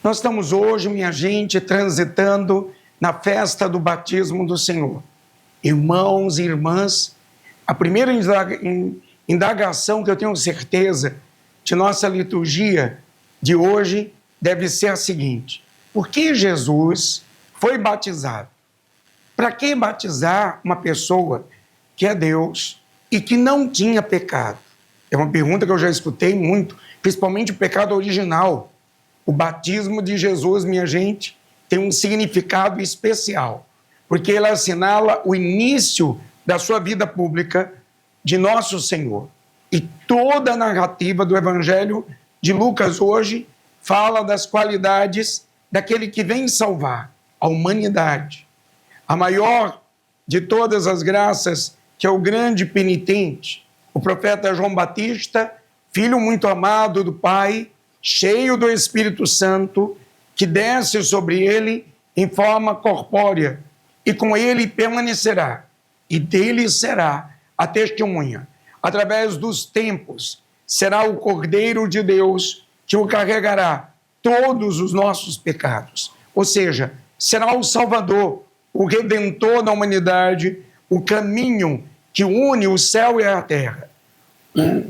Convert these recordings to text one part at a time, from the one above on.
Nós estamos hoje, minha gente, transitando na festa do batismo do Senhor. Irmãos e irmãs, a primeira indagação que eu tenho certeza de nossa liturgia de hoje deve ser a seguinte: por que Jesus foi batizado? Para que batizar uma pessoa que é Deus e que não tinha pecado? É uma pergunta que eu já escutei muito, principalmente o pecado original. O batismo de Jesus, minha gente, tem um significado especial, porque ele assinala o início da sua vida pública de nosso Senhor. E toda a narrativa do Evangelho de Lucas hoje fala das qualidades daquele que vem salvar a humanidade. A maior de todas as graças, que é o grande penitente, o profeta João Batista, filho muito amado do Pai, cheio do Espírito Santo, que desce sobre ele em forma corpórea, e com ele permanecerá, e dele será a testemunha. Através dos tempos, será o Cordeiro de Deus que o carregará todos os nossos pecados. Ou seja, será o Salvador, o Redentor da humanidade, o caminho que une o céu e a terra.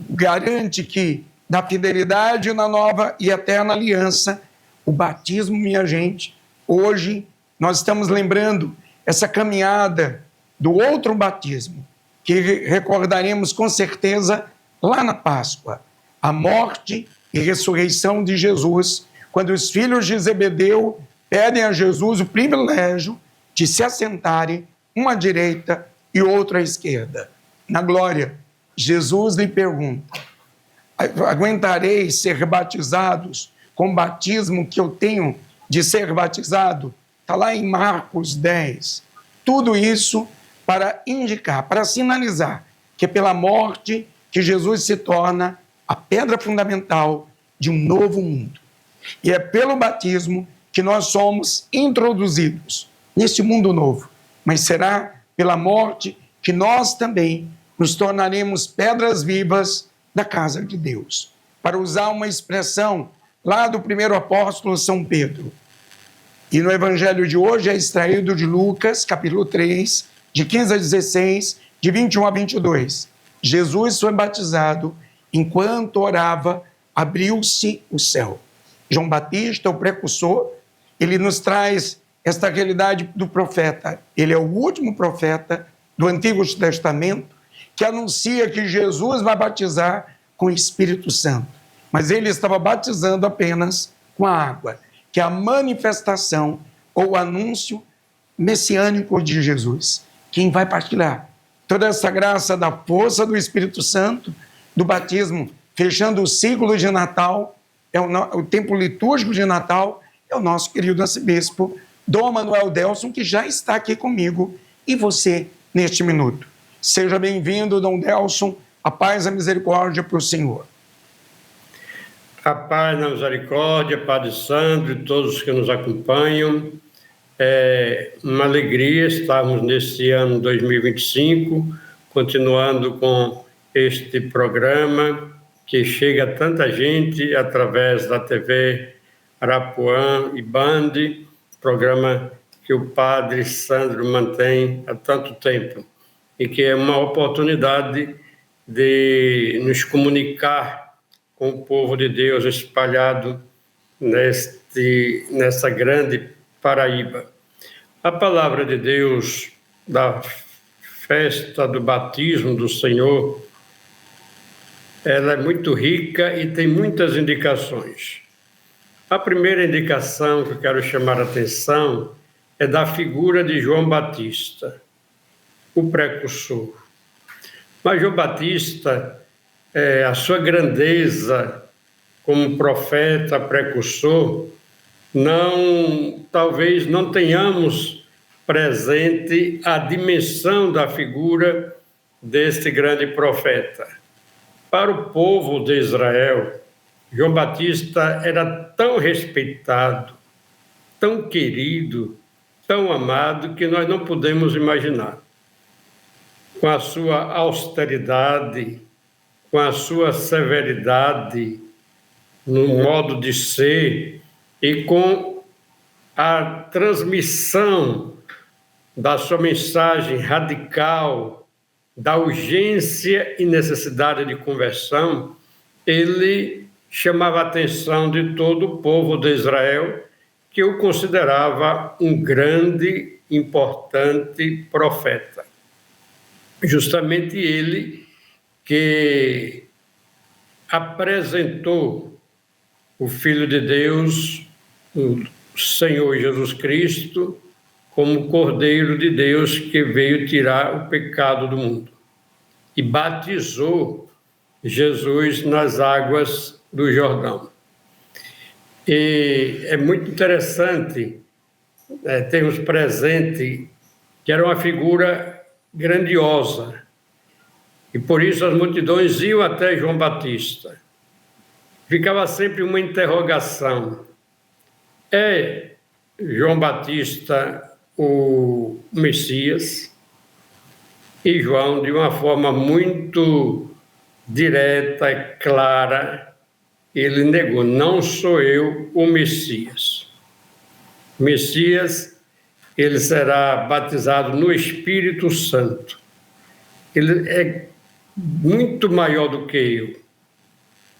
Garante que, na fidelidade na nova e eterna aliança, o batismo, minha gente, hoje nós estamos lembrando essa caminhada do outro batismo, que recordaremos com certeza lá na Páscoa, a morte e ressurreição de Jesus, quando os filhos de Zebedeu pedem a Jesus o privilégio de se assentarem uma à direita e outra à esquerda. Na glória, Jesus lhe pergunta: aguentareis ser batizados com o batismo que eu tenho de ser batizado? Está lá em Marcos 10. Tudo isso para indicar, para sinalizar que é pela morte que Jesus se torna a pedra fundamental de um novo mundo. E é pelo batismo que nós somos introduzidos nesse mundo novo. Mas será pela morte que nós também nos tornaremos pedras vivas da casa de Deus. Para usar uma expressão lá do primeiro apóstolo São Pedro. E no evangelho de hoje é extraído de Lucas, capítulo 3, de 15 a 16, de 21 a 22. Jesus foi batizado, enquanto orava, abriu-se o céu. João Batista, o precursor, ele nos traz esta realidade do profeta. Ele é o último profeta do Antigo Testamento que anuncia que Jesus vai batizar com o Espírito Santo. Mas ele estava batizando apenas com a água, que é a manifestação ou o anúncio messiânico de Jesus. Quem vai partilhar toda essa graça da força do Espírito Santo, do batismo, fechando o ciclo de Natal, o tempo litúrgico de Natal, é o nosso querido arcebispo Dom Manuel Delson, que já está aqui comigo, e você neste minuto. Seja bem-vindo, Dom Delson, a paz e a misericórdia para o Senhor. A paz na misericórdia, Padre Sandro e todos que nos acompanham. É uma alegria estarmos nesse ano 2025, continuando com este programa que chega a tanta gente através da TV Arapuã e Band, programa que o Padre Sandro mantém há tanto tempo e que é uma oportunidade de nos comunicar com o povo de Deus espalhado nessa grande Paraíba. A palavra de Deus da festa do batismo do Senhor, ela é muito rica e tem muitas indicações. A primeira indicação que eu quero chamar a atenção é da figura de João Batista, o precursor. Mas João Batista, a sua grandeza como profeta precursor, talvez não tenhamos presente a dimensão da figura deste grande profeta. Para o povo de Israel, João Batista era tão respeitado, tão querido, tão amado, que nós não podemos imaginar. Com a sua austeridade, com a sua severidade no modo de ser, e com a transmissão da sua mensagem radical, da urgência e necessidade de conversão, ele chamava a atenção de todo o povo de Israel, que o considerava um grande, importante profeta. Justamente ele que apresentou o Filho de Deus, o Senhor Jesus Cristo, como Cordeiro de Deus que veio tirar o pecado do mundo. E batizou Jesus nas águas do Jordão. E é muito interessante termos presente que era uma figura grandiosa. E por isso as multidões iam até João Batista. Ficava sempre uma interrogação. É João Batista o Messias? E João, de uma forma muito direta e clara, ele negou: não sou eu o Messias. Messias, ele será batizado no Espírito Santo. Ele é muito maior do que eu.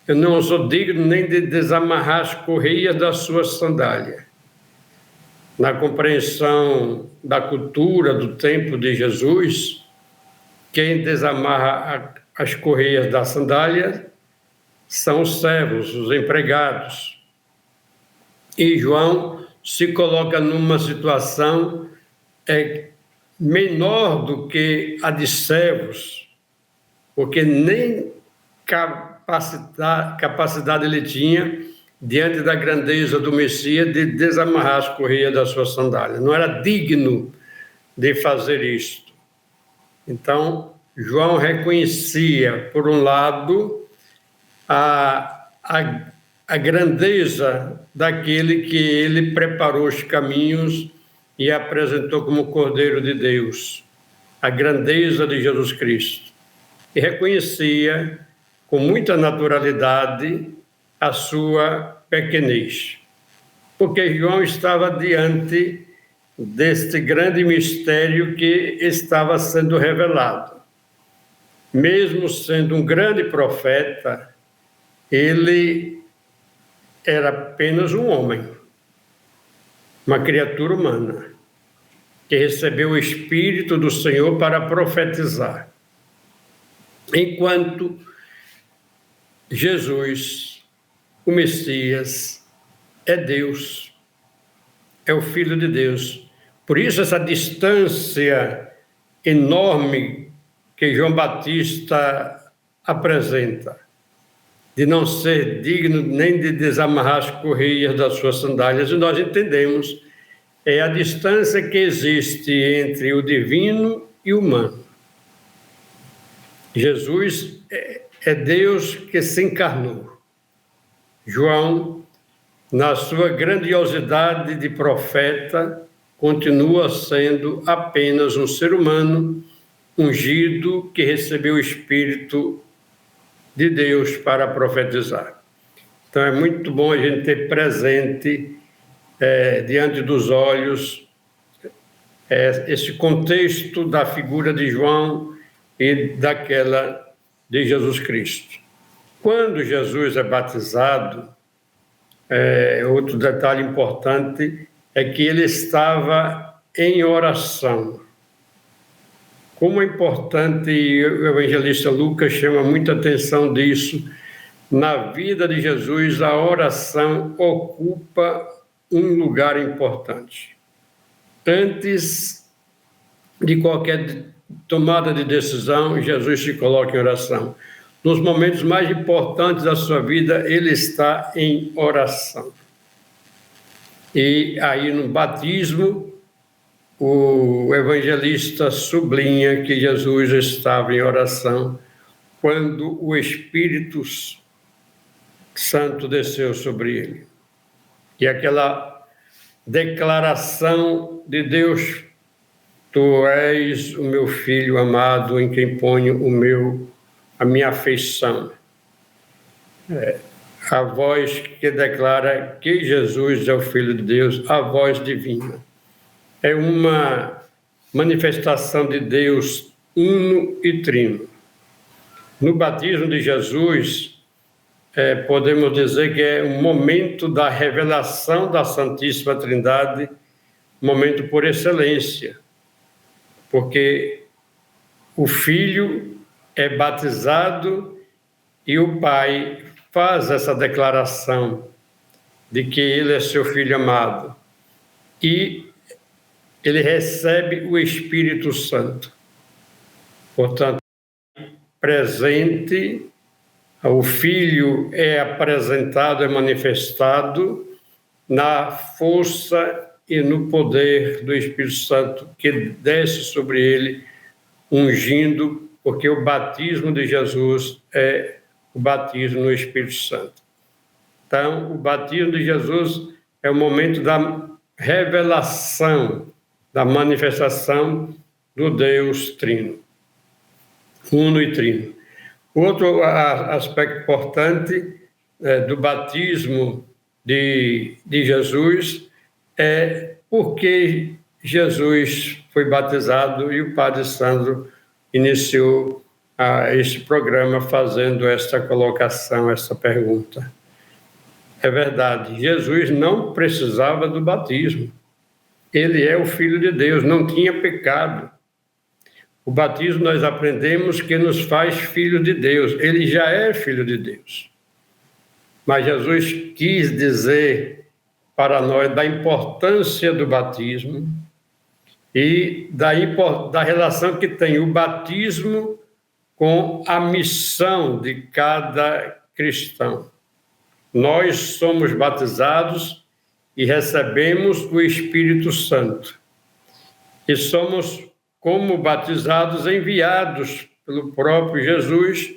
Eu não sou digno nem de desamarrar as correias da sua sandália. Na compreensão da cultura do tempo de Jesus, quem desamarra as correias da sandália são os servos, os empregados. E João se coloca numa situação menor do que a de servos, porque nem capacidade ele tinha, diante da grandeza do Messias, de desamarrar as correias da sua sandália. Não era digno de fazer isto. Então, João reconhecia, por um lado, a grandeza daquele que ele preparou os caminhos e apresentou como Cordeiro de Deus, a grandeza de Jesus Cristo. E reconhecia com muita naturalidade a sua pequenez, porque João estava diante deste grande mistério que estava sendo revelado. Mesmo sendo um grande profeta, ele era apenas um homem, uma criatura humana, que recebeu o Espírito do Senhor para profetizar. Enquanto Jesus, o Messias, é Deus, é o Filho de Deus. Por isso essa distância enorme que João Batista apresenta, de não ser digno nem de desamarrar as correias das suas sandálias, e nós entendemos a distância que existe entre o divino e o humano. Jesus é Deus que se encarnou. João, na sua grandiosidade de profeta, continua sendo apenas um ser humano ungido que recebeu o Espírito de Deus para profetizar. Então é muito bom a gente ter presente diante dos olhos esse contexto da figura de João e daquela de Jesus Cristo. Quando Jesus é batizado, outro detalhe importante é que ele estava em oração. Como é importante, e o evangelista Lucas chama muita atenção disso, na vida de Jesus a oração ocupa um lugar importante. Antes de qualquer tomada de decisão, Jesus se coloca em oração. Nos momentos mais importantes da sua vida, ele está em oração. E aí no batismo, o evangelista sublinha que Jesus estava em oração quando o Espírito Santo desceu sobre ele. E aquela declaração de Deus: tu és o meu filho amado em quem ponho a minha afeição. a voz que declara que Jesus é o Filho de Deus, a voz divina. É uma manifestação de Deus uno e trino. No batismo de Jesus, podemos dizer que é um momento da revelação da Santíssima Trindade, momento por excelência, porque o Filho é batizado e o Pai faz essa declaração de que ele é seu Filho amado e ele recebe o Espírito Santo. Portanto, presente, o Filho é apresentado, é manifestado na força e no poder do Espírito Santo que desce sobre ele, ungindo, porque o batismo de Jesus é o batismo no Espírito Santo. Então, o batismo de Jesus é o momento da revelação, da manifestação do Deus Trino, uno e trino. Outro aspecto importante do batismo de Jesus é porque Jesus foi batizado e o Padre Sandro iniciou este programa fazendo esta colocação, essa pergunta. É verdade, Jesus não precisava do batismo. Ele é o Filho de Deus, não tinha pecado. O batismo nós aprendemos que nos faz filho de Deus. Ele já é Filho de Deus. Mas Jesus quis dizer para nós da importância do batismo e da relação que tem o batismo com a missão de cada cristão. Nós somos batizados e recebemos o Espírito Santo. E somos, como batizados, enviados pelo próprio Jesus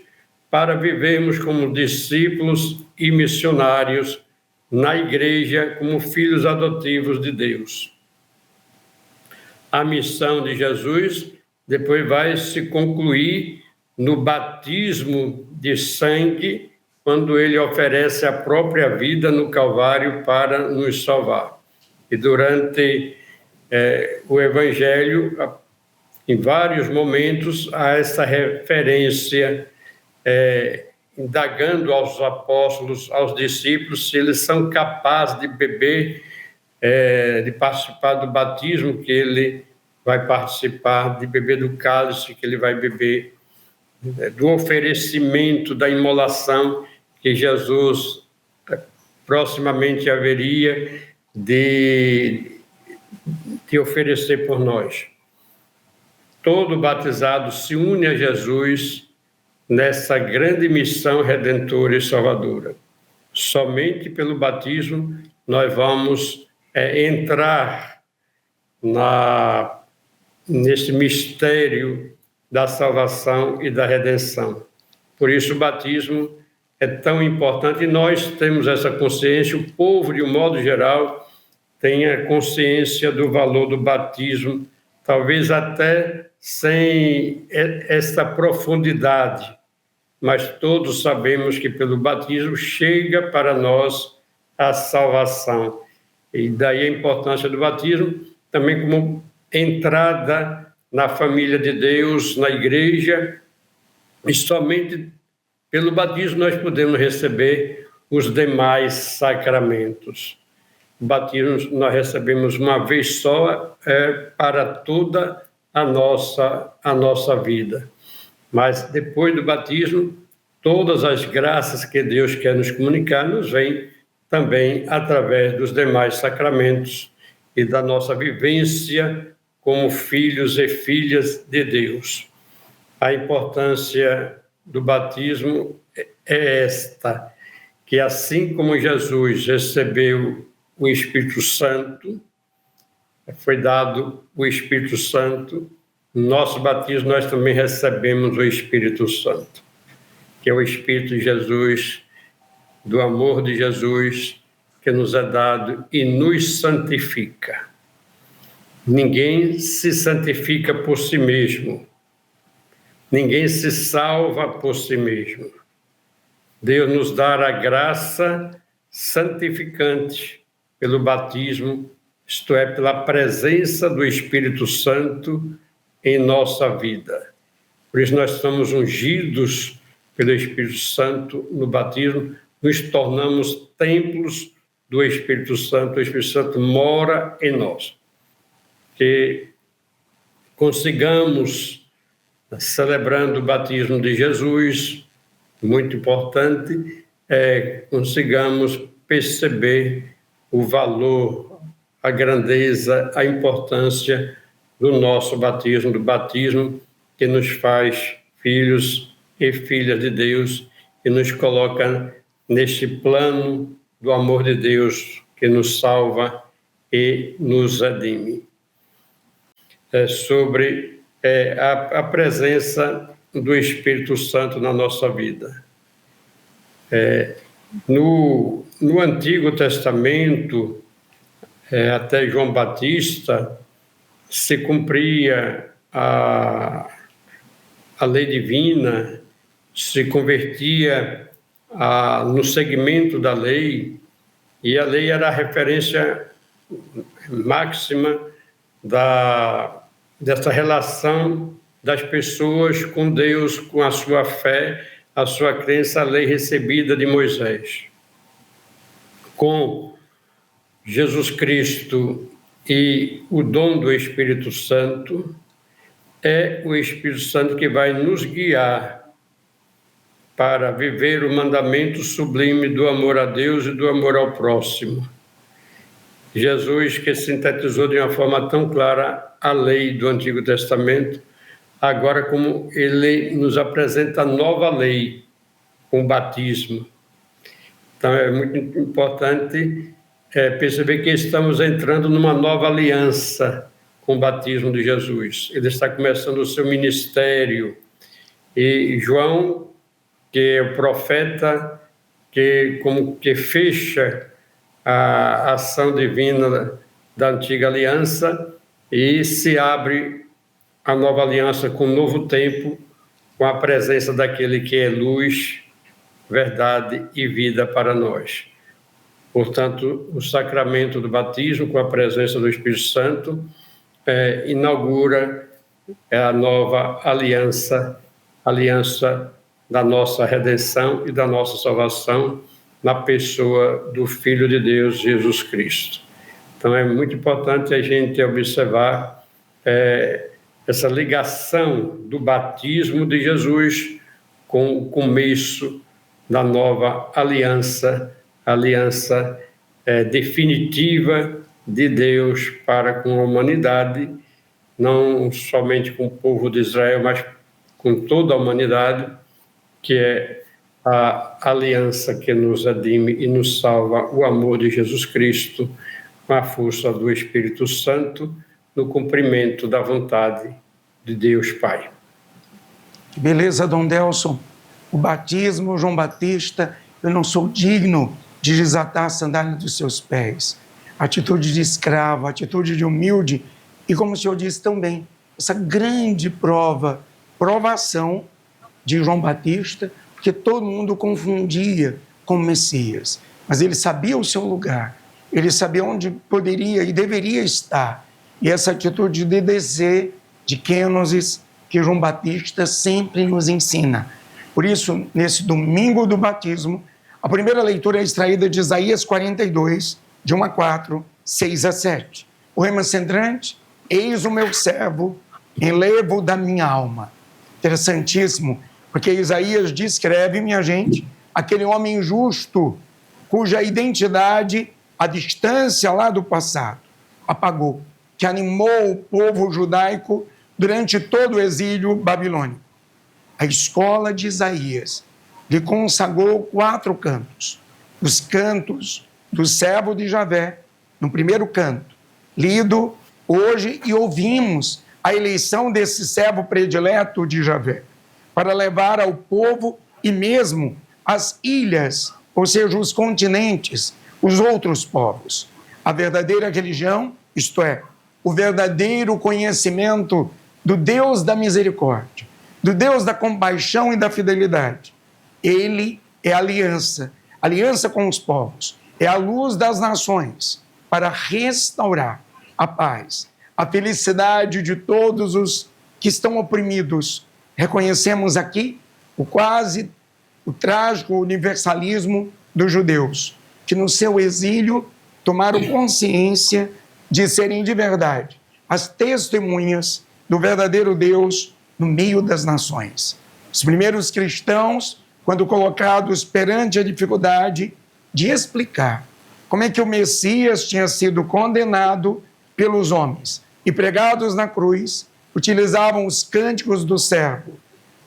para vivermos como discípulos e missionários na igreja, como filhos adotivos de Deus. A missão de Jesus depois vai se concluir no batismo de sangue, quando ele oferece a própria vida no Calvário para nos salvar. E durante o Evangelho, em vários momentos, há essa referência, indagando aos apóstolos, aos discípulos, se eles são capazes de beber, de participar do batismo que ele vai participar, de beber do cálice que ele vai beber, do oferecimento, da imolação que Jesus proximamente haveria de oferecer por nós. Todo batizado se une a Jesus nessa grande missão redentora e salvadora. Somente pelo batismo nós vamos entrar nesse mistério da salvação e da redenção. Por isso o batismo é tão importante e nós temos essa consciência, o povo, de um modo geral, tem a consciência do valor do batismo, talvez até sem essa profundidade, mas todos sabemos que pelo batismo chega para nós a salvação. E daí a importância do batismo, também como entrada na família de Deus, na igreja, e somente pelo batismo nós podemos receber os demais sacramentos. O batismo nós recebemos uma vez só para toda a nossa vida. Mas depois do batismo, todas as graças que Deus quer nos comunicar nos vêm também através dos demais sacramentos e da nossa vivência como filhos e filhas de Deus. A importância do batismo é esta, que assim como Jesus recebeu o Espírito Santo, foi dado o Espírito Santo, no nosso batismo nós também recebemos o Espírito Santo, que é o Espírito de Jesus, do amor de Jesus, que nos é dado e nos santifica. Ninguém se santifica por si mesmo. Ninguém se salva por si mesmo. Deus nos dá a graça santificante pelo batismo, isto é, pela presença do Espírito Santo em nossa vida. Por isso nós estamos ungidos pelo Espírito Santo no batismo, nos tornamos templos do Espírito Santo. O Espírito Santo mora em nós. Que consigamos, celebrando o batismo de Jesus, muito importante, consigamos perceber o valor, a grandeza, a importância do nosso batismo, do batismo que nos faz filhos e filhas de Deus e nos coloca neste plano do amor de Deus que nos salva e nos redime. Sobre a presença do Espírito Santo na nossa vida. No Antigo Testamento, até João Batista, se cumpria a lei divina, se convertia no segmento da lei, e a lei era a referência máxima dessa relação das pessoas com Deus, com a sua fé, a sua crença, a lei recebida de Moisés. Com Jesus Cristo e o dom do Espírito Santo, é o Espírito Santo que vai nos guiar para viver o mandamento sublime do amor a Deus e do amor ao próximo. Jesus, que sintetizou de uma forma tão clara a lei do Antigo Testamento, agora como ele nos apresenta a nova lei, com o batismo. Então é muito importante perceber que estamos entrando numa nova aliança com o batismo de Jesus. Ele está começando o seu ministério. E João, que é o profeta, que fecha a ação divina da antiga aliança e se abre a nova aliança com um novo tempo, com a presença daquele que é luz, verdade e vida para nós. Portanto, o sacramento do batismo, com a presença do Espírito Santo, inaugura a nova aliança da nossa redenção e da nossa salvação na pessoa do Filho de Deus, Jesus Cristo. Então, é muito importante a gente observar essa ligação do batismo de Jesus com o começo da nova aliança, aliança definitiva de Deus para com a humanidade, não somente com o povo de Israel, mas com toda a humanidade, que é a aliança que nos redime e nos salva, o amor de Jesus Cristo, com a força do Espírito Santo, no cumprimento da vontade de Deus Pai. Beleza, Dom Delson. O batismo, João Batista, eu não sou digno de desatar a sandália dos seus pés. Atitude de escravo, atitude de humilde, e como o senhor disse também, essa grande provação de João Batista, porque todo mundo confundia com o Messias, mas ele sabia o seu lugar, ele sabia onde poderia e deveria estar, e essa atitude de descer de Kênosis que João Batista sempre nos ensina. Por isso, nesse domingo do batismo, a primeira leitura é extraída de Isaías 42, de 1 a 4, 6 a 7. O rema centrante: eis o meu servo, enlevo da minha alma. Interessantíssimo, porque Isaías descreve, minha gente, aquele homem justo, cuja identidade, a distância lá do passado, apagou, que animou o povo judaico durante todo o exílio babilônico. A escola de Isaías lhe consagrou 4 cantos. Os cantos do servo de Javé, no primeiro canto, lido hoje, e ouvimos a eleição desse servo predileto de Javé, para levar ao povo e mesmo as ilhas, ou seja, os continentes, os outros povos, a verdadeira religião, isto é, o verdadeiro conhecimento do Deus da misericórdia, do Deus da compaixão e da fidelidade. Ele é aliança, aliança com os povos, é a luz das nações para restaurar a paz, a felicidade de todos os que estão oprimidos. Reconhecemos aqui o trágico universalismo dos judeus, que no seu exílio tomaram consciência de serem de verdade as testemunhas do verdadeiro Deus no meio das nações. Os primeiros cristãos, quando colocados perante a dificuldade de explicar como é que o Messias tinha sido condenado pelos homens e pregados na cruz, utilizavam os cânticos do servo,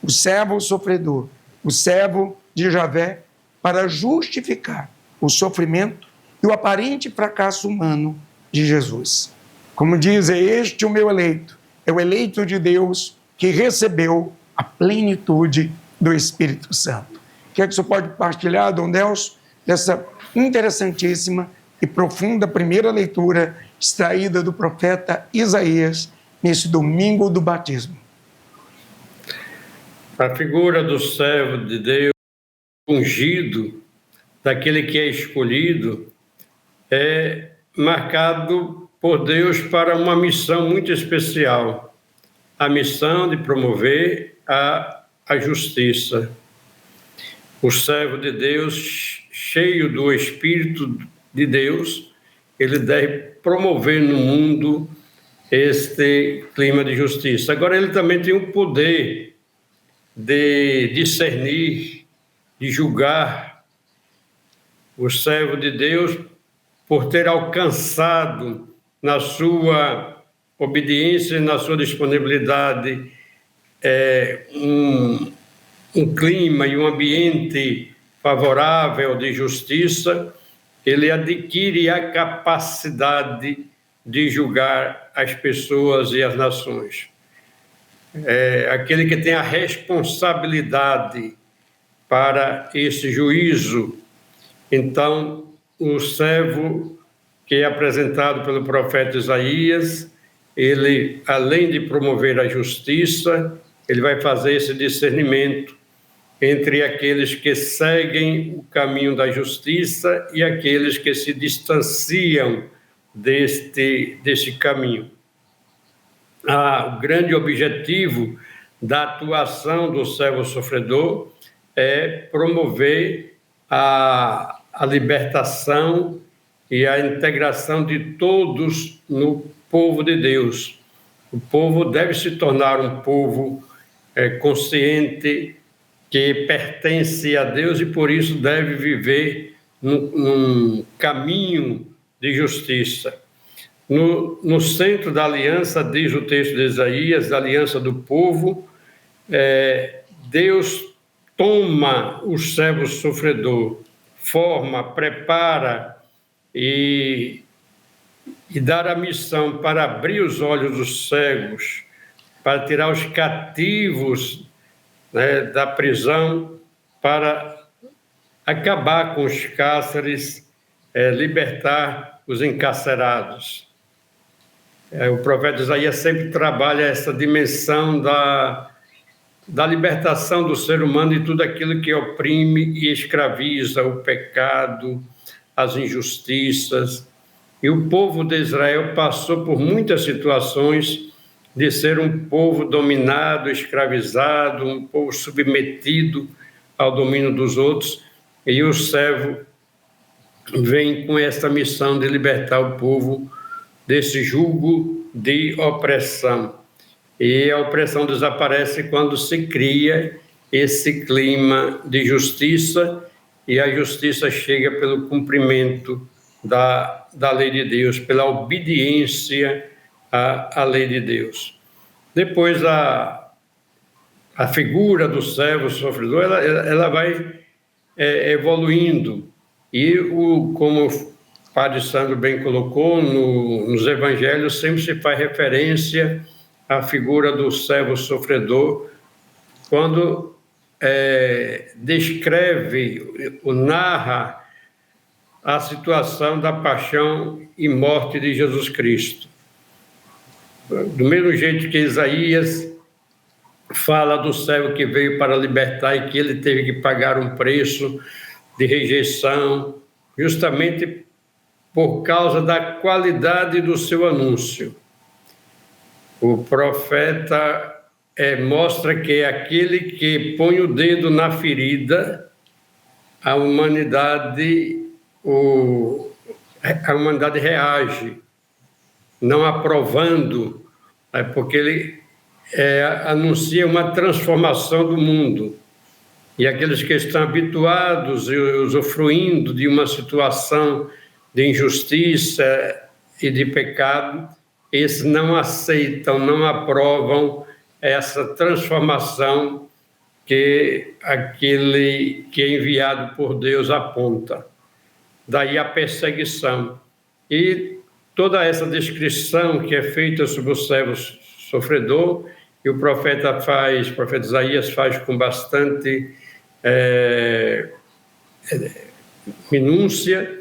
o servo sofredor, o servo de Javé, para justificar o sofrimento e o aparente fracasso humano de Jesus. Como diz, é este o meu eleito, é o eleito de Deus que recebeu a plenitude do Espírito Santo. O que é que você pode partilhar, Dom Delcio, dessa interessantíssima e profunda primeira leitura extraída do profeta Isaías nesse domingo do batismo? A figura do servo de Deus, ungido, daquele que é escolhido, é marcado por Deus para uma missão muito especial, a missão de promover a justiça. O servo de Deus, cheio do Espírito de Deus, ele deve promover no mundo este clima de justiça. Agora, ele também tem o poder de discernir, de julgar. O servo de Deus, por ter alcançado na sua obediência e na sua disponibilidade um clima e um ambiente favorável de justiça, ele adquire a capacidade de julgar as pessoas e as nações. Aquele que tem a responsabilidade para esse juízo. Então, o servo que é apresentado pelo profeta Isaías, ele, além de promover a justiça, ele vai fazer esse discernimento entre aqueles que seguem o caminho da justiça e aqueles que se distanciam deste caminho. O grande objetivo da atuação do servo sofredor é promover a libertação e a integração de todos no povo de Deus. O povo deve se tornar um povo consciente que pertence a Deus e por isso deve viver num caminho de justiça. No centro da aliança, diz o texto de Isaías, da aliança do povo, Deus toma o servo sofredor, forma, prepara e dar a missão para abrir os olhos dos cegos, para tirar os cativos da prisão, para acabar com os cárceres, libertar os encarcerados. O profeta Isaías sempre trabalha essa dimensão da libertação do ser humano de tudo aquilo que oprime e escraviza, o pecado, as injustiças. E o povo de Israel passou por muitas situações de ser um povo dominado, escravizado, um povo submetido ao domínio dos outros, e o servo vem com essa missão de libertar o povo desse jugo de opressão. E a opressão desaparece quando se cria esse clima de justiça, e a justiça chega pelo cumprimento da lei de Deus, pela obediência à lei de Deus. Depois, a figura do servo sofredor, ela vai evoluindo, e como o Padre Sandro bem colocou, nos evangelhos sempre se faz referência à figura do servo sofredor, quando descreve ou narra a situação da paixão e morte de Jesus Cristo. Do mesmo jeito que Isaías fala do servo que veio para libertar e que ele teve que pagar um preço de rejeição, justamente por causa da qualidade do seu anúncio. O profeta mostra que é aquele que põe o dedo na ferida, a humanidade reage, não aprovando, porque ele anuncia uma transformação do mundo. E aqueles que estão habituados e usufruindo de uma situação de injustiça e de pecado, esses não aceitam, não aprovam essa transformação que aquele que é enviado por Deus aponta. Daí a perseguição. E toda essa descrição que é feita sobre o servo sofredor, e o profeta Isaías faz com bastante minúcia,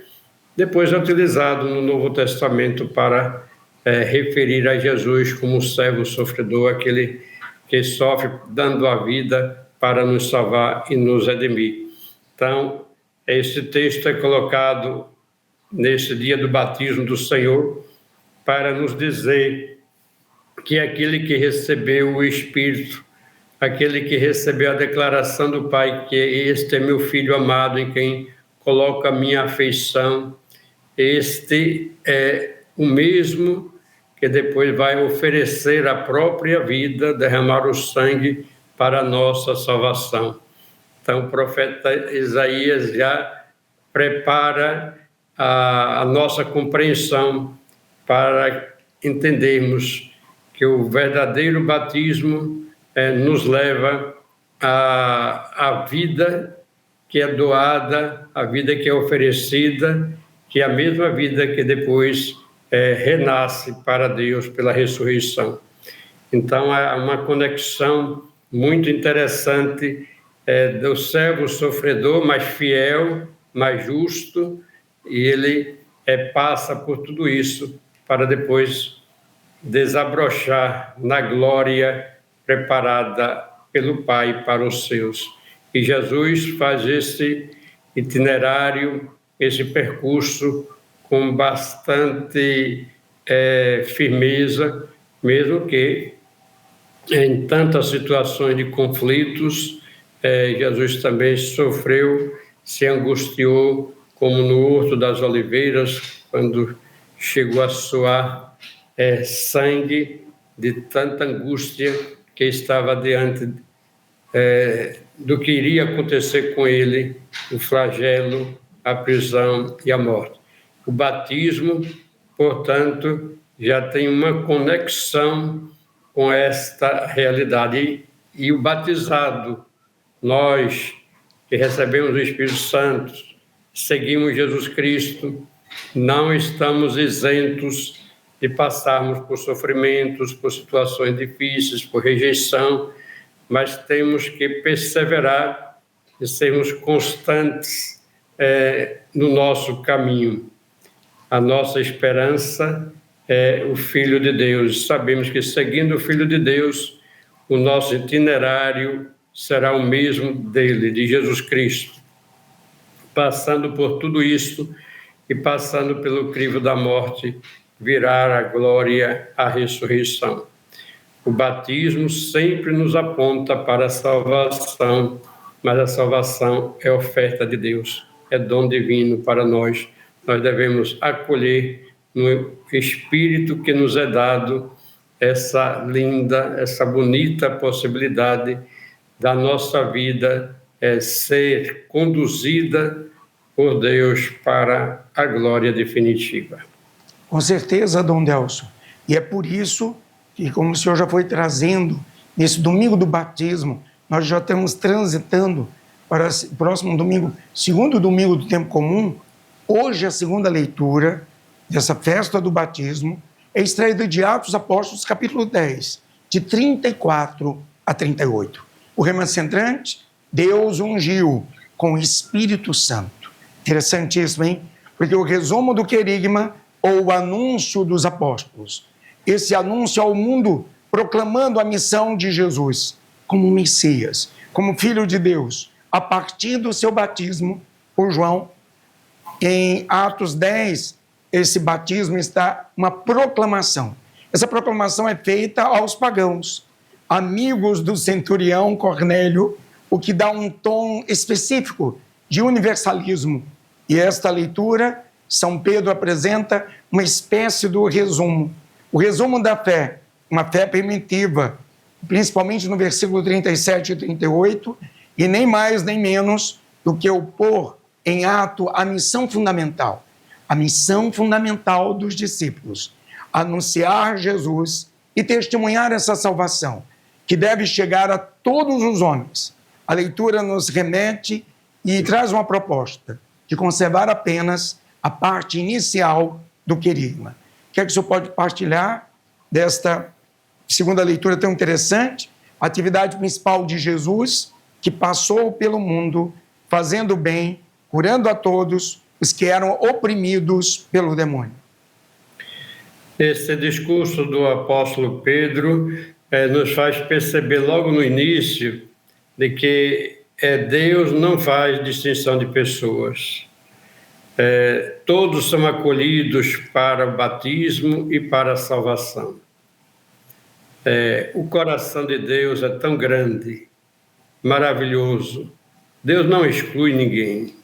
depois é utilizado no Novo Testamento para referir a Jesus como servo sofredor, aquele que sofre dando a vida para nos salvar e nos redimir. Então, esse texto é colocado nesse dia do batismo do Senhor para nos dizer que aquele que recebeu o Espírito, aquele que recebeu a declaração do Pai, que este é meu Filho amado em quem coloco a minha afeição, este é o mesmo que depois vai oferecer a própria vida, derramar o sangue para a nossa salvação. Então, o profeta Isaías já prepara a nossa compreensão para entendermos que o verdadeiro batismo nos leva à vida que é doada, a vida que é oferecida, que é a mesma vida que depois renasce para Deus pela ressurreição. Então, há uma conexão muito interessante do servo sofredor, mais fiel, mais justo, e ele passa por tudo isso para depois desabrochar na glória preparada pelo Pai para os seus. E Jesus faz esse itinerário, esse percurso com bastante firmeza, mesmo que em tantas situações de conflitos, Jesus também sofreu, se angustiou, como no Horto das Oliveiras, quando chegou a suar sangue de tanta angústia que estava diante do que iria acontecer com ele, o flagelo, a prisão e a morte. O batismo, portanto, já tem uma conexão com esta realidade. E o batizado, nós que recebemos o Espírito Santo, seguimos Jesus Cristo, não estamos isentos de passarmos por sofrimentos, por situações difíceis, por rejeição, mas temos que perseverar e sermos constantes no nosso caminho. A nossa esperança é o Filho de Deus. Sabemos que, seguindo o Filho de Deus, o nosso itinerário será o mesmo dele, de Jesus Cristo. Passando por tudo isso e passando pelo crivo da morte, virá a glória, a ressurreição. O batismo sempre nos aponta para a salvação, mas a salvação é oferta de Deus, é dom divino para nós. Nós devemos acolher no Espírito que nos é dado essa linda, essa bonita possibilidade da nossa vida ser conduzida por Deus para a glória definitiva. Com certeza, Dom Delso. E é por isso que, como o senhor já foi trazendo, nesse domingo do batismo, nós já estamos transitando para o próximo domingo, segundo domingo do tempo comum. Hoje a segunda leitura dessa festa do batismo é extraída de Atos Apóstolos, capítulo 10, de 34 a 38. O remanescente, Deus ungiu com o Espírito Santo. Interessantíssimo, hein? Porque o resumo do querigma, ou o anúncio dos apóstolos, esse anúncio ao mundo proclamando a missão de Jesus, como Messias, como Filho de Deus, a partir do seu batismo por João. Em Atos 10, esse batismo está uma proclamação. Essa proclamação é feita aos pagãos, amigos do centurião Cornélio, o que dá um tom específico de universalismo. E esta leitura, São Pedro apresenta uma espécie do resumo. O resumo da fé, uma fé primitiva, principalmente no versículo 37 e 38, e nem mais nem menos do que o pôr em ato a missão fundamental dos discípulos, anunciar Jesus e testemunhar essa salvação, que deve chegar a todos os homens. A leitura nos remete e traz uma proposta de conservar apenas a parte inicial do querigma. O que é que o senhor pode partilhar desta segunda leitura tão interessante? A atividade principal de Jesus, que passou pelo mundo, fazendo bem, curando a todos os que eram oprimidos pelo demônio. Esse discurso do apóstolo Pedro nos faz perceber logo no início de que Deus não faz distinção de pessoas. Todos são acolhidos para o batismo e para a salvação. O coração de Deus é tão grande, maravilhoso. Deus não exclui ninguém.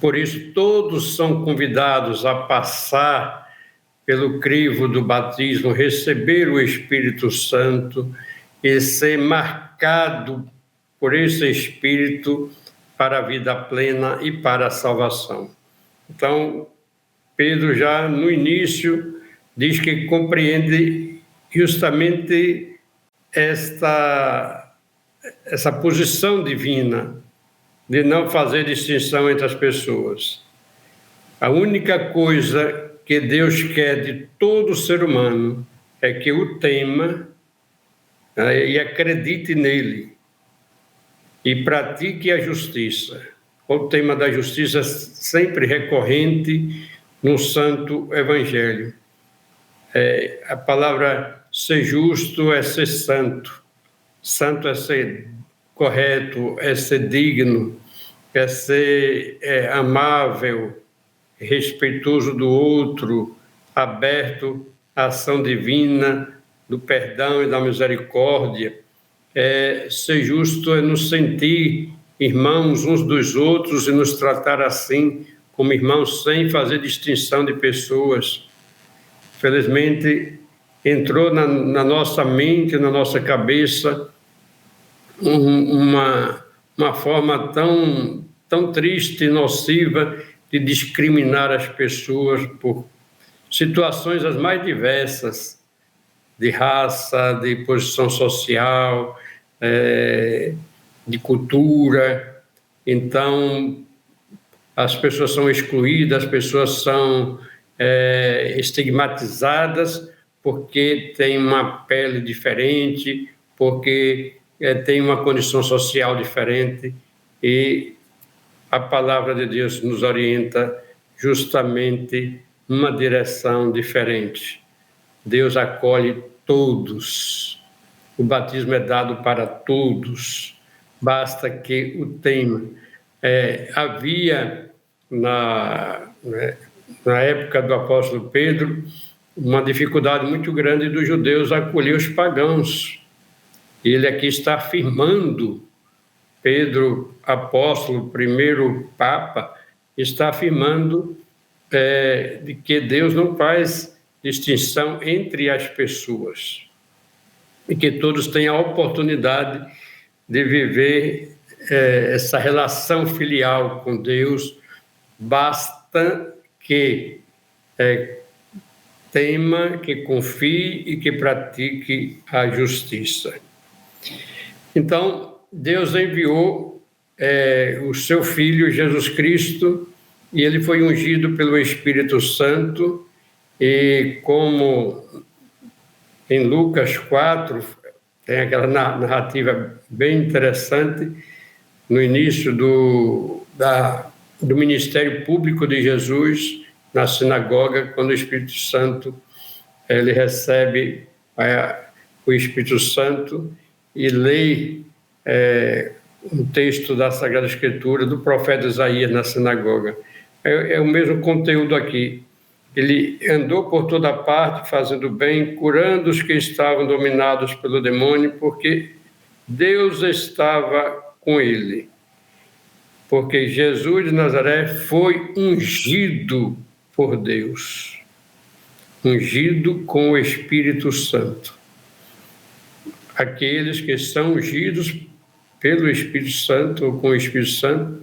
Por isso, todos são convidados a passar pelo crivo do batismo, receber o Espírito Santo e ser marcado por esse Espírito para a vida plena e para a salvação. Então, Pedro já no início diz que compreende justamente essa posição divina de não fazer distinção entre as pessoas. A única coisa que Deus quer de todo ser humano é que o tema e acredite nele e pratique a justiça. O tema da justiça é sempre recorrente no Santo Evangelho. A palavra ser justo é ser santo. Santo é ser correto, é ser digno, é ser amável, respeitoso do outro, aberto à ação divina, do perdão e da misericórdia. Ser justo é nos sentir irmãos uns dos outros e nos tratar assim, como irmãos, sem fazer distinção de pessoas. Felizmente, entrou na nossa mente, na nossa cabeça, uma forma tão triste e nociva de discriminar as pessoas por situações as mais diversas, de raça, de posição social, de cultura. Então, as pessoas são excluídas, as pessoas são estigmatizadas porque têm uma pele diferente, porque têm uma condição social diferente, e a palavra de Deus nos orienta justamente numa direção diferente. Deus acolhe todos. O batismo é dado para todos. Basta que o tenham. Havia, na época do apóstolo Pedro, uma dificuldade muito grande dos judeus acolher os pagãos. E ele aqui está afirmando, Pedro, apóstolo, primeiro papa, está afirmando de que Deus não faz distinção entre as pessoas e que todos têm a oportunidade de viver essa relação filial com Deus. Basta que tema, que confie e que pratique a justiça. Então, Deus enviou o seu Filho Jesus Cristo, e ele foi ungido pelo Espírito Santo, e como em Lucas 4, tem aquela narrativa bem interessante, no início do ministério público de Jesus, na sinagoga, quando o Espírito Santo, ele recebe o Espírito Santo, e ler um texto da Sagrada Escritura do profeta Isaías na sinagoga. É o mesmo conteúdo aqui. Ele andou por toda parte, fazendo bem, curando os que estavam dominados pelo demônio, porque Deus estava com ele. Porque Jesus de Nazaré foi ungido por Deus, ungido com o Espírito Santo. Aqueles que são ungidos pelo Espírito Santo ou com o Espírito Santo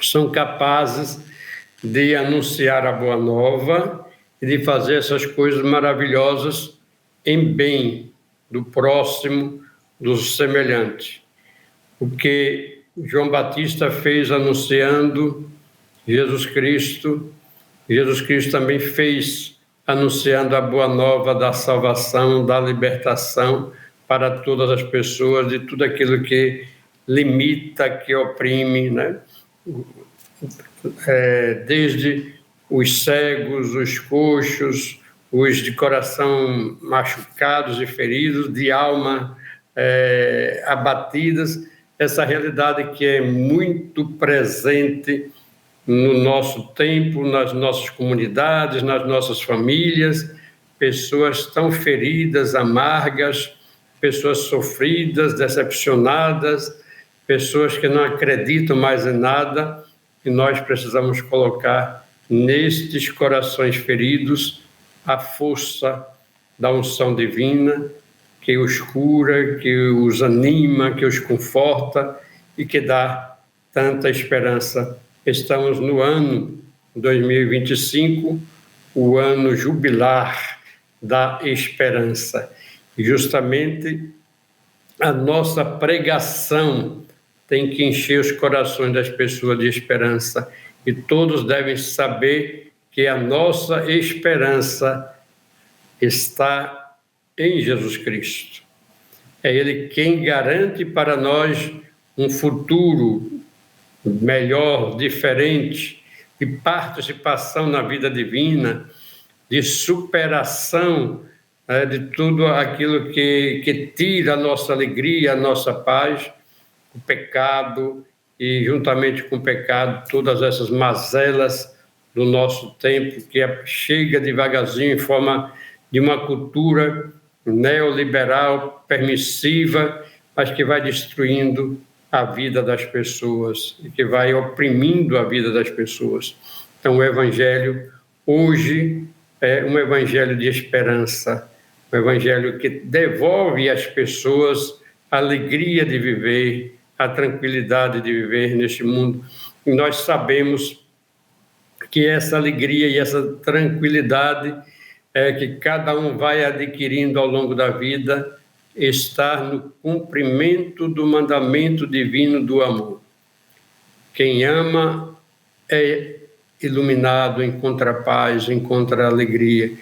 são capazes de anunciar a boa nova e de fazer essas coisas maravilhosas em bem do próximo, do semelhante. O que João Batista fez anunciando Jesus Cristo também fez anunciando a boa nova da salvação, da libertação para todas as pessoas, de tudo aquilo que limita, que oprime, né? Desde os cegos, os coxos, os de coração machucados e feridos, de alma abatidas, essa realidade que é muito presente no nosso tempo, nas nossas comunidades, nas nossas famílias, pessoas tão feridas, amargas, pessoas sofridas, decepcionadas, pessoas que não acreditam mais em nada, e nós precisamos colocar nestes corações feridos a força da unção divina, que os cura, que os anima, que os conforta e que dá tanta esperança. Estamos no ano 2025, o ano jubilar da esperança. E justamente a nossa pregação tem que encher os corações das pessoas de esperança. E todos devem saber que a nossa esperança está em Jesus Cristo. É Ele quem garante para nós um futuro melhor, diferente, de participação na vida divina, de superação de tudo aquilo que tira a nossa alegria, a nossa paz, o pecado e, juntamente com o pecado, todas essas mazelas do nosso tempo, que chega devagarzinho em forma de uma cultura neoliberal, permissiva, mas que vai destruindo a vida das pessoas e que vai oprimindo a vida das pessoas. Então, o Evangelho hoje é um Evangelho de esperança, um Evangelho que devolve às pessoas a alegria de viver, a tranquilidade de viver neste mundo. E nós sabemos que essa alegria e essa tranquilidade que cada um vai adquirindo ao longo da vida está no cumprimento do mandamento divino do amor. Quem ama é iluminado, encontra paz, encontra alegria.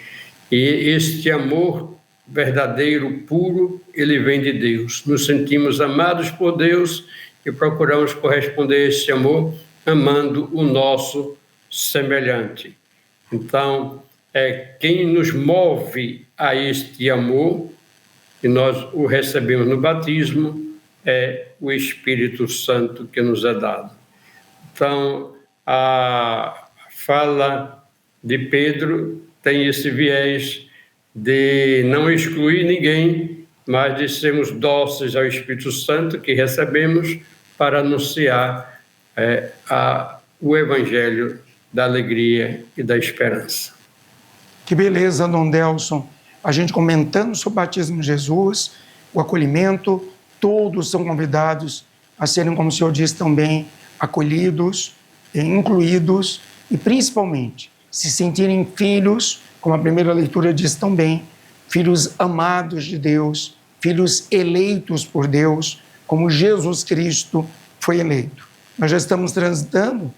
E este amor verdadeiro, puro, ele vem de Deus. Nos sentimos amados por Deus e procuramos corresponder a esse amor amando o nosso semelhante. Então, quem nos move a este amor, e nós o recebemos no batismo, é o Espírito Santo que nos é dado. Então, a fala de Pedro tem esse viés de não excluir ninguém, mas de sermos dóceis ao Espírito Santo que recebemos para anunciar o Evangelho da alegria e da esperança. Que beleza, Dom Delson. A gente comentando sobre o batismo de Jesus, o acolhimento, todos são convidados a serem, como o senhor disse também, acolhidos, incluídos e, principalmente, se sentirem filhos, como a primeira leitura diz também, filhos amados de Deus, filhos eleitos por Deus, como Jesus Cristo foi eleito. Nós já estamos transitando,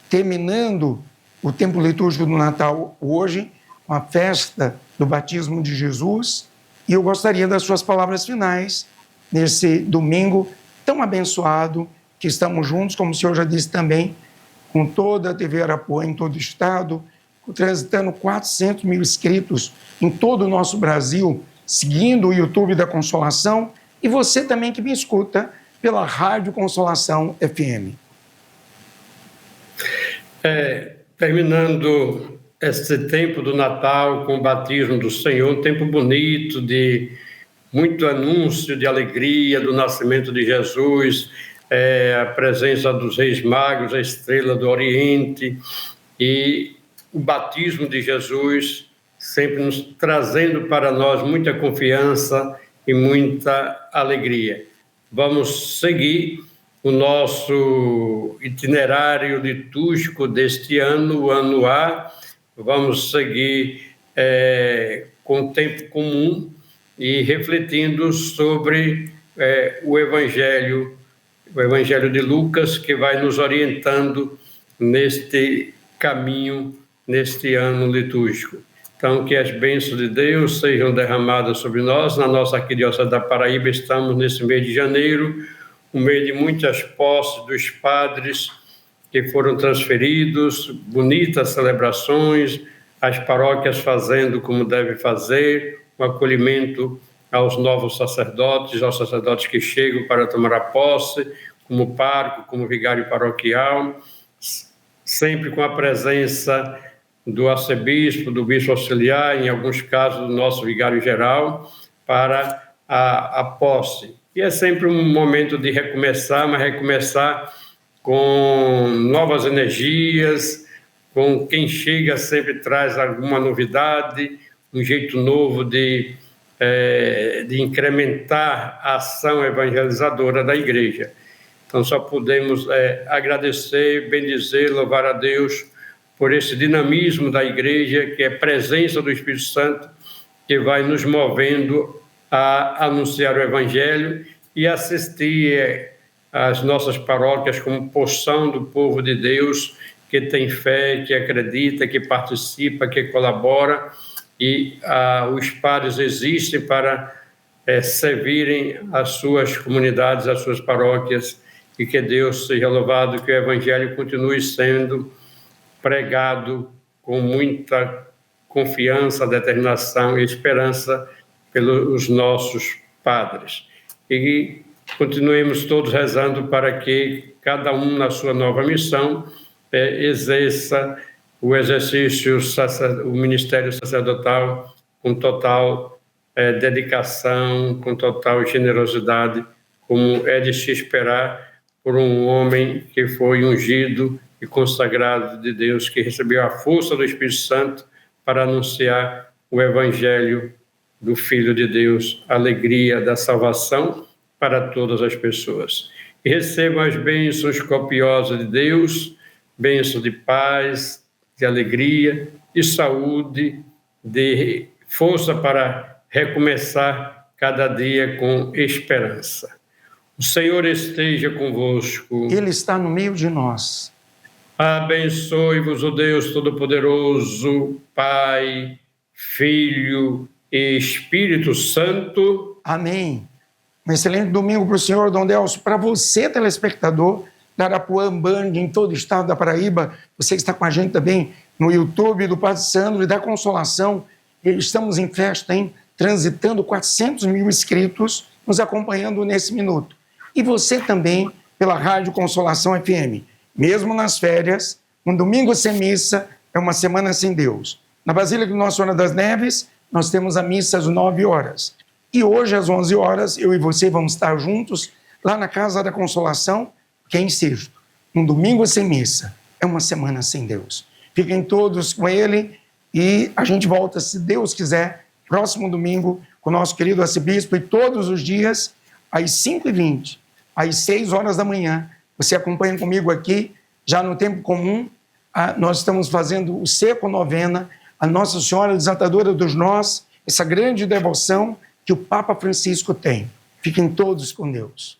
terminando o tempo litúrgico do Natal hoje, com a festa do batismo de Jesus, e eu gostaria das suas palavras finais nesse domingo tão abençoado, que estamos juntos, como o senhor já disse também, com toda a TV Arapuã em todo o estado, transitando 400 mil inscritos em todo o nosso Brasil, seguindo o YouTube da Consolação, e você também que me escuta pela Rádio Consolação FM. Terminando esse tempo do Natal com o batismo do Senhor, um tempo bonito de muito anúncio de alegria do nascimento de Jesus, a presença dos Reis Magos, a estrela do Oriente e o batismo de Jesus, sempre nos trazendo para nós muita confiança e muita alegria. Vamos seguir o nosso itinerário litúrgico deste ano, o ano A. Vamos seguir com o tempo comum e refletindo sobre o Evangelho de Lucas, que vai nos orientando neste caminho, neste ano litúrgico. Então, que as bênçãos de Deus sejam derramadas sobre nós. Na nossa Arquidiocese da Paraíba, estamos nesse mês de janeiro, um mês de muitas posses dos padres que foram transferidos, bonitas celebrações, as paróquias fazendo como deve fazer, o acolhimento aos novos sacerdotes, aos sacerdotes que chegam para tomar a posse, como pároco, como vigário paroquial, sempre com a presença do arcebispo, do bispo auxiliar, em alguns casos do nosso vigário-geral, para a posse. E é sempre um momento de recomeçar, mas recomeçar com novas energias, com quem chega sempre traz alguma novidade, um jeito novo de incrementar a ação evangelizadora da Igreja. Então, só podemos agradecer, bendizer, louvar a Deus por esse dinamismo da Igreja, que é a presença do Espírito Santo, que vai nos movendo a anunciar o Evangelho e assistir às nossas paróquias como porção do povo de Deus, que tem fé, que acredita, que participa, que colabora, e os padres existem para servirem as suas comunidades, as suas paróquias, e que Deus seja louvado, que o Evangelho continue sendo pregado com muita confiança, determinação e esperança pelos nossos padres. E continuemos todos rezando para que cada um na sua nova missão exerça o exercício, o ministério sacerdotal com total dedicação, com total generosidade, como é de se esperar por um homem que foi ungido e consagrado de Deus, que recebeu a força do Espírito Santo para anunciar o Evangelho do Filho de Deus, a alegria da salvação para todas as pessoas. E recebam as bênçãos copiosas de Deus, bênçãos de paz, de alegria, de saúde, de força para recomeçar cada dia com esperança. O Senhor esteja convosco. Ele está no meio de nós. Abençoe-vos o Deus Todo-Poderoso, Pai, Filho e Espírito Santo. Amém. Um excelente domingo para o senhor, Dom Delcio. Para você, telespectador da Arapuã Band, em todo o estado da Paraíba, você que está com a gente também no YouTube do Padre Sandro e da Consolação. Estamos em festa, hein? Transitando 400 mil inscritos, nos acompanhando nesse minuto. E você também, pela Rádio Consolação FM. Mesmo nas férias, um domingo sem missa é uma semana sem Deus. Na Basílica de Nossa Senhora das Neves, nós temos a missa às 9 horas. E hoje, às 11 horas, eu e você vamos estar juntos lá na Casa da Consolação, que é insisto, um domingo sem missa é uma semana sem Deus. Fiquem todos com Ele e a gente volta, se Deus quiser, próximo domingo, com o nosso querido arcebispo, e todos os dias, às 5h20, às 6 horas da manhã. Você acompanha comigo aqui, já no tempo comum, nós estamos fazendo o Seco Novena, a Nossa Senhora Desatadora dos Nós, essa grande devoção que o Papa Francisco tem. Fiquem todos com Deus.